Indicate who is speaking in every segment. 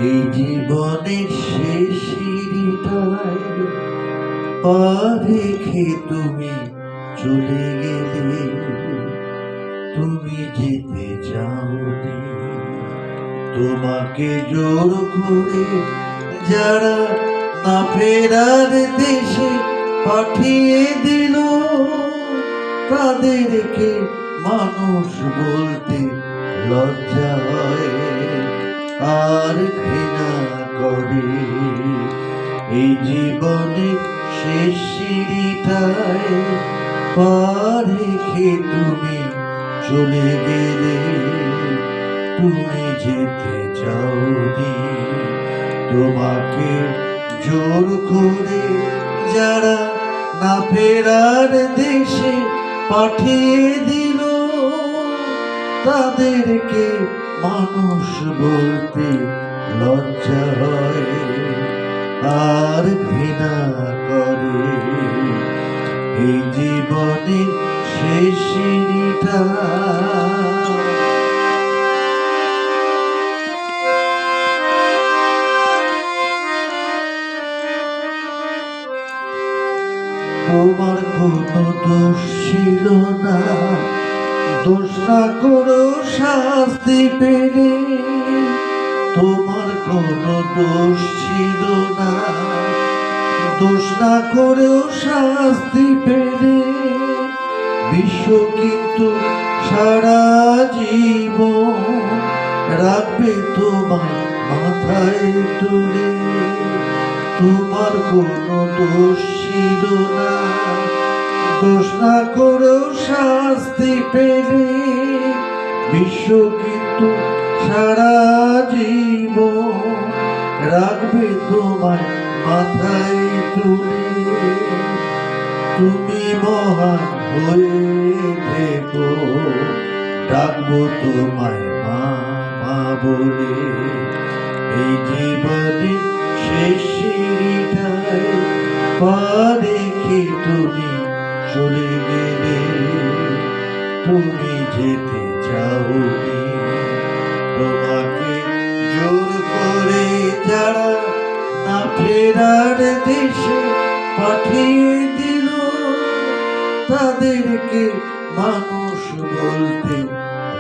Speaker 1: এই জীবনের শেষ সিঁড়িটায় পা রেখে তুমি চলে গেলে, তুমি যেতে চাওনি। তোমাকে জোর করে যারা না ফেরার দেশে পাঠিয়ে দিল, তাদেরকে মানুষ বলতে লজ্জা হয় আর ঘৃণা করে। এই জীবনে শেষ সিঁড়িটায় পা রেখে তুমি চলে গেলে, তুমি যেতে চাওনি। তোমাকে জোর করে যারা না ফেরার দেশে পাঠিয়ে দিল, তাদেরকে মানুষ বলতে লজ্জা হয় আর ঘৃণা করে। এই জীবনের শেষ সিঁড়িটা তোমার কোনো দোষ ছিল না, দোষ না করো শাস্তি পেলে। তোমার কোনো দোষ ছিল না, দোষ না করেও শাস্তি পেলে। বিশ্ব কিন্তু সারা জীবন রাখবে তোমায় মাথায় তুলে। তোমার কোনো দোষ ছিল না, দোষ না করেও শাস্তি পেলে। বিশ্ব কিন্তু সারা জীবন রাখবে তোমায় মাথায় তুলে। তুমি মহান হয়ে থেকো, ডাকবো তোমায় মা মা বলে। এই জীবনে শেষ সিঁড়িটায় পা রেখে তুমি চলে গেলে, তুমি যেতে চাওনি। তোমাকে জোর করে যারা না ফেরার দেশে পাঠিয়ে দিল, তাদেরকে মানুষ বলতে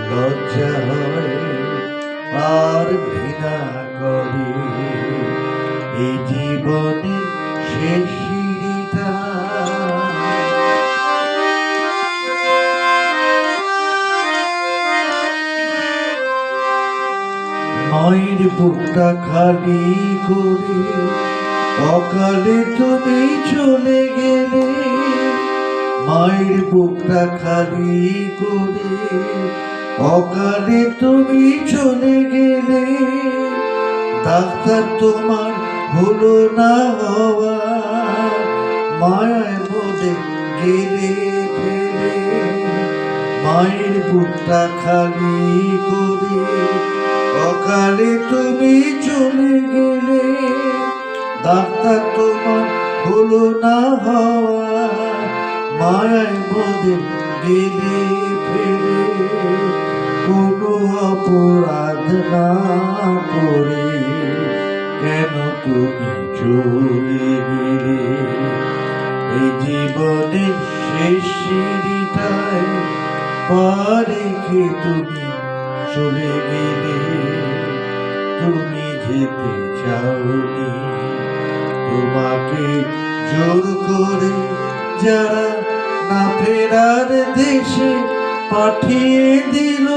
Speaker 1: লজ্জা হয় আর ঘৃণা করে। এই জীবনের শেষ সিঁড়িটা মায়ের বুকটা খালি করে অকালে তুমি চলে গেলে। মায়ের বুকটা খালি করে অকালে তুমি চলে গেলে। ডাক্তার তোমার হলো না হওয়া, মায়ের মধ্যে গেলে ফেলে। মায়ের বুকটা খালি করে অকালে তুমি চলে গেলে। ডাক্তার তোমার হলো না হওয়া, মায়ের মধ্যে গেলে ফেলে। কোনো অপরাধ না করে কেন তুমি চলে গেলে। এই জীবনের শেষ সিঁড়িটায় পা রেখে তুমি চলে গেলে, তুমি যেতে চাওনি। তোমাকে জোর করে যারা না ফেরার দেশে পাঠিয়ে দিল,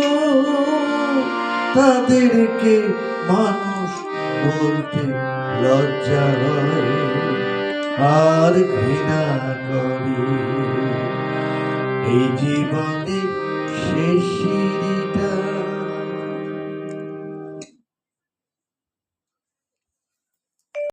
Speaker 1: তাদেরকে মানুষ বলতে লজ্জা হয় আর ঘৃণা করে। এই জীবনে শেষ সিঁড়ি